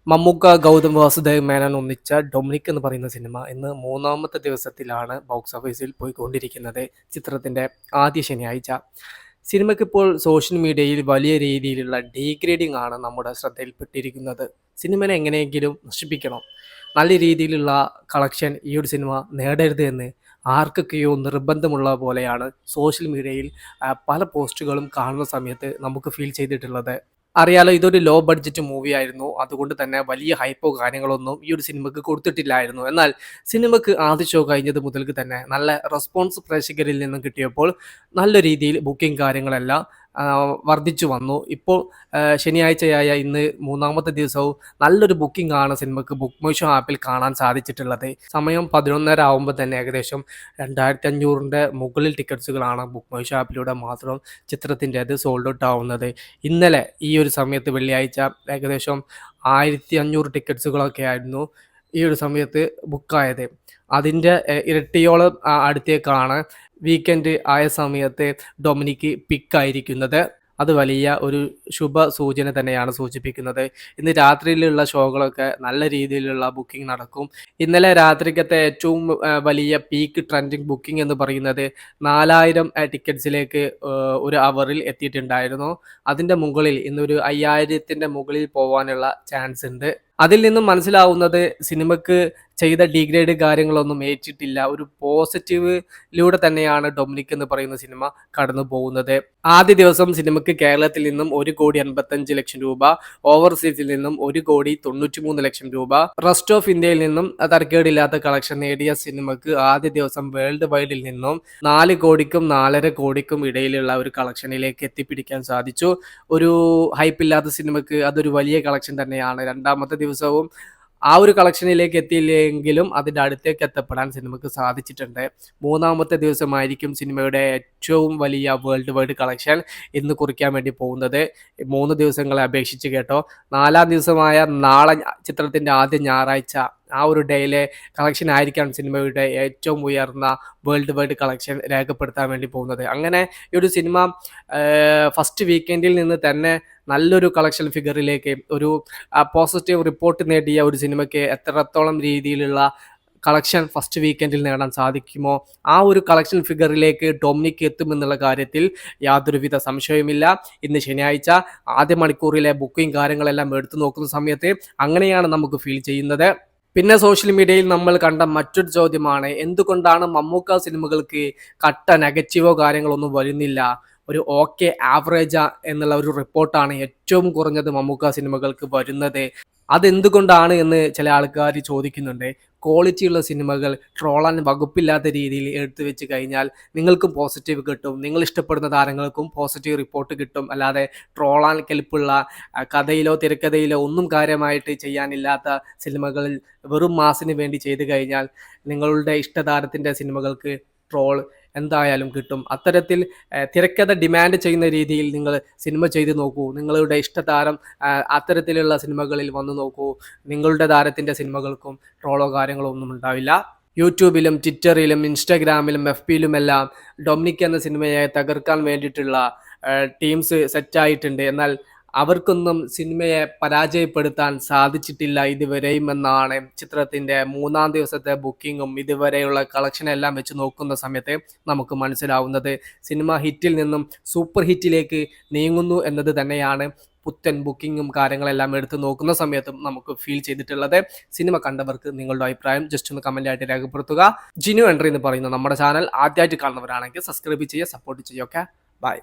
Mammukka, Gautam Vasudev Menon ഒന്നിച്ച Dominic എന്ന് പറയുന്ന cinema ഇന്ന് മൂന്നാമത്തെ ദിവസത്തിലാണ് ബോക്സ് ഓഫീസിൽ പോയിക്കൊണ്ടിരിക്കുന്നത്. ചിത്രത്തിന്റെ ആദ്യ ശനിയാഴ്ച. സിനിമയ്ക്കിപ്പോൾ സോഷ്യൽ മീഡിയയിൽ വലിയ രീതിയിലുള്ള ഡീഗ്രേഡിംഗ് ആണ് നമ്മുടെ ശ്രദ്ധയിൽപ്പെട്ടിരിക്കുന്നത്. സിനിമനെ എങ്ങനെയെങ്കിലും നശിപ്പിക്കണം, നല്ല രീതിയിലുള്ള കളക്ഷൻ ഈ ഒരു സിനിമ നേടരുത് എന്ന് ആർക്കൊക്കെയോ നിർബന്ധമുള്ള പോലെയാണ് സോഷ്യൽ മീഡിയയിൽ പല പോസ്റ്റുകളും കാണുന്ന സമയത്ത് നമുക്ക് ഫീൽ ചെയ്തിട്ടുള്ളത്. അറിയാലോ, ഇതൊരു ലോ ബഡ്ജറ്റ് മൂവി ആയിരുന്നു. അതുകൊണ്ട് തന്നെ വലിയ ഹൈപ്പോ കാര്യങ്ങളൊന്നും ഈ ഒരു സിനിമയ്ക്ക് കൊടുത്തിട്ടില്ലായിരുന്നു. എന്നാൽ സിനിമയ്ക്ക് ആദ്യ ഷോ കഴിഞ്ഞത് മുതൽക്ക് തന്നെ നല്ല റെസ്പോൺസ് പ്രേക്ഷകരിൽ നിന്നും കിട്ടിയപ്പോൾ നല്ല രീതിയിൽ ബുക്കിംഗ് കാര്യങ്ങളെല്ലാം വർദ്ധിച്ചു വന്നു. ഇപ്പോൾ ശനിയാഴ്ചയായ ഇന്ന് മൂന്നാമത്തെ ദിവസവും നല്ലൊരു ബുക്കിംഗ് ആണ് സിനിമയ്ക്ക് ബുക്ക് മൈ ഷോ ആപ്പിൽ കാണാൻ സാധിച്ചിട്ടുള്ളത്. സമയം 11:30 ആകുമ്പോൾ തന്നെ ഏകദേശം 2500-ന്റെ മുകളിൽ ടിക്കറ്റ്സുകളാണ് ബുക്ക് മൈ ഷോ ആപ്പിലൂടെ മാത്രം ചിത്രത്തിൻ്റേത് സോൾഡ് ഔട്ട് ആവുന്നത്. ഇന്നലെ ഈ ഒരു സമയത്ത് വെള്ളിയാഴ്ച ഏകദേശം 1500 ടിക്കറ്റ്സുകളൊക്കെ ആയിരുന്നു ഈ ഒരു സമയത്ത് ബുക്കായത്. അതിൻ്റെ ഇരട്ടിയോളം അടുത്തേക്കാണ് വീക്കെൻഡ് ആയ സമയത്ത് ഡൊമിനിക് പിക്കായിരിക്കുന്നത്. അത് വലിയ ഒരു ശുഭ സൂചന തന്നെയാണ് സൂചിപ്പിക്കുന്നത്. ഇന്ന് രാത്രിയിലുള്ള ഷോകളൊക്കെ നല്ല രീതിയിലുള്ള ബുക്കിംഗ് നടക്കും. ഇന്നലെ രാത്രിക്കത്തെ ഏറ്റവും വലിയ പീക്ക് ട്രെൻഡിങ് ബുക്കിംഗ് എന്ന് പറയുന്നത് 4000 ടിക്കറ്റ്സിലേക്ക് ഒരു അവറിൽ എത്തിയിട്ടുണ്ടായിരുന്നു. അതിൻ്റെ മുകളിൽ ഇന്നൊരു 5000-ൻ്റെ മുകളിൽ പോകാനുള്ള ചാൻസ് ഉണ്ട്. അതിൽ നിന്നും മനസ്സിലാവുന്നത് സിനിമയ്ക്ക് ചെയ്ത ഡീഗ്രേഡ് കാര്യങ്ങളൊന്നും ഏറ്റിട്ടില്ല. ഒരു പോസിറ്റീവിലൂടെ തന്നെയാണ് ഡൊമിനിക് എന്ന് പറയുന്ന സിനിമ കടന്നു പോകുന്നത്. ആദ്യ ദിവസം സിനിമയ്ക്ക് കേരളത്തിൽ നിന്നും 1,85,00,000 രൂപ, ഓവർസീസിൽ നിന്നും 1,93,00,000 രൂപ, റെസ്റ്റ് ഓഫ് ഇന്ത്യയിൽ നിന്നും തരക്കേടില്ലാത്ത കളക്ഷൻ നേടിയ സിനിമയ്ക്ക് ആദ്യ ദിവസം വേൾഡ് വൈഡിൽ നിന്നും 4 കോടിക്കും 4.5 കോടിക്കും ഇടയിലുള്ള ഒരു കളക്ഷനിലേക്ക് എത്തിപ്പിടിക്കാൻ സാധിച്ചു. ഒരു ഹൈപ്പില്ലാത്ത സിനിമയ്ക്ക് അതൊരു വലിയ കളക്ഷൻ തന്നെയാണ്. രണ്ടാമത്തെ ദിവസവും ആ ഒരു കളക്ഷനിലേക്ക് എത്തിയില്ലെങ്കിലും അതിൻ്റെ അടുത്തേക്ക് എത്തപ്പെടാൻ സിനിമയ്ക്ക് സാധിച്ചിട്ടുണ്ട്. മൂന്നാമത്തെ ദിവസമായിരിക്കും സിനിമയുടെ ഏറ്റവും വലിയ വേൾഡ് വൈഡ് കളക്ഷൻ ഇന്ന് കുറിക്കാൻ വേണ്ടി പോകുന്നത്. 3 ദിവസങ്ങളെ അപേക്ഷിച്ച് കേട്ടോ. 4-ാം ദിവസമായ നാളെ ചിത്രത്തിൻ്റെ ആദ്യ ഞായറാഴ്ച ആ ഒരു ഡേയിലെ കളക്ഷൻ ആയിരിക്കാം സിനിമയുടെ ഏറ്റവും ഉയർന്ന വേൾഡ് വൈഡ് കളക്ഷൻ രേഖപ്പെടുത്താൻ വേണ്ടി പോകുന്നത്. അങ്ങനെ ഈ ഒരു സിനിമ ഫസ്റ്റ് വീക്കെൻഡിൽ നിന്ന് തന്നെ നല്ലൊരു കളക്ഷൻ ഫിഗറിലേക്ക് ഒരു പോസിറ്റീവ് റിപ്പോർട്ട് നേടിയ ഒരു സിനിമയ്ക്ക് എത്രത്തോളം രീതിയിലുള്ള കളക്ഷൻ ഫസ്റ്റ് വീക്കെൻഡിൽ നേടാൻ സാധിക്കുമോ, ആ ഒരു കളക്ഷൻ ഫിഗറിലേക്ക് ഡൊമിനിക് എത്തുമെന്നുള്ള കാര്യത്തിൽ യാതൊരുവിധ സംശയവുമില്ല. ഇന്ന് ശനിയാഴ്ച ആദ്യ മണിക്കൂറിലെ ബുക്കിംഗ് കാര്യങ്ങളെല്ലാം എടുത്തു നോക്കുന്ന സമയത്ത് അങ്ങനെയാണ് നമുക്ക് ഫീൽ ചെയ്യുന്നത്. പിന്നെ സോഷ്യൽ മീഡിയയിൽ നമ്മൾ കണ്ട മറ്റൊരു ചോദ്യമാണ്, എന്തുകൊണ്ടാണ് മമ്മൂക്ക സിനിമകൾക്ക് കട്ട നെഗറ്റീവോ കാര്യങ്ങളൊന്നും വരുന്നില്ല, ഒരു ഓക്കെ ആവറേജ് എന്നുള്ള ഒരു റിപ്പോർട്ടാണ് ഏറ്റവും കുറഞ്ഞത് മമ്മൂക്ക സിനിമകൾക്ക് വരുന്നത്, അതെന്തുകൊണ്ടാണ് എന്ന് ചില ആൾക്കാർ ചോദിക്കുന്നുണ്ട്. ക്വാളിറ്റിയുള്ള സിനിമകൾ ട്രോളാൻ വകുപ്പില്ലാത്ത രീതിയിൽ എടുത്തു വെച്ച് കഴിഞ്ഞാൽ നിങ്ങൾക്കും പോസിറ്റീവ് കിട്ടും, നിങ്ങൾ ഇഷ്ടപ്പെടുന്ന താരങ്ങൾക്കും പോസിറ്റീവ് റിപ്പോർട്ട് കിട്ടും. അല്ലാതെ ട്രോളാൻ കെൽപ്പുള്ള കഥയിലോ തിരക്കഥയിലോ ഒന്നും കാര്യമായിട്ട് ചെയ്യാനില്ലാത്ത സിനിമകളിൽ വെറും മാസിന് വേണ്ടി ചെയ്തു കഴിഞ്ഞാൽ നിങ്ങളുടെ ഇഷ്ടതാരത്തിൻ്റെ സിനിമകൾക്ക് ട്രോൾ എന്തായാലും കിട്ടും. അത്തരത്തിൽ തിരക്കഥ ഡിമാൻഡ് ചെയ്യുന്ന രീതിയിൽ നിങ്ങൾ സിനിമ ചെയ്ത് നോക്കൂ. നിങ്ങളുടെ ഇഷ്ടതാരം അത്തരത്തിലുള്ള സിനിമകളിൽ വന്നു നോക്കൂ. നിങ്ങളുടെ താരത്തിൻ്റെ സിനിമകൾക്കും ട്രോളോ കാര്യങ്ങളോ ഒന്നും ഉണ്ടാവില്ല. യൂട്യൂബിലും ട്വിറ്ററിലും ഇൻസ്റ്റാഗ്രാമിലും FBയിലുമെല്ലാം ഡൊമിനിക് എന്ന സിനിമയെ തകർക്കാൻ വേണ്ടിയിട്ടുള്ള ടീംസ് സെറ്റായിട്ടുണ്ട്. എന്നാൽ അവർക്കൊന്നും സിനിമയെ പരാജയപ്പെടുത്താൻ സാധിച്ചിട്ടില്ല ഇതുവരെയും എന്നാണ് ചിത്രത്തിൻ്റെ 3-ാം ദിവസത്തെ ബുക്കിങ്ങും ഇതുവരെയുള്ള കളക്ഷനെല്ലാം വെച്ച് നോക്കുന്ന സമയത്ത് നമുക്ക് മനസ്സിലാവുന്നത്. സിനിമ ഹിറ്റിൽ നിന്നും സൂപ്പർ ഹിറ്റിലേക്ക് നീങ്ങുന്നു എന്നത് തന്നെയാണ് പുത്തൻ ബുക്കിങ്ങും കാര്യങ്ങളെല്ലാം എടുത്ത് നോക്കുന്ന സമയത്തും നമുക്ക് ഫീൽ ചെയ്തിട്ടുള്ളത്. സിനിമ കണ്ടവർക്ക് നിങ്ങളുടെ അഭിപ്രായം ജസ്റ്റ് ഒന്ന് കമൻ്റ് ആയിട്ട് രേഖപ്പെടുത്തുക. ജിനു എൻട്രി എന്ന് പറയുന്ന നമ്മുടെ ചാനൽ ആദ്യമായിട്ട് കാണുന്നവരാണെങ്കിൽ സബ്സ്ക്രൈബ് ചെയ്യുക, സപ്പോർട്ട് ചെയ്യുക. Okay, by.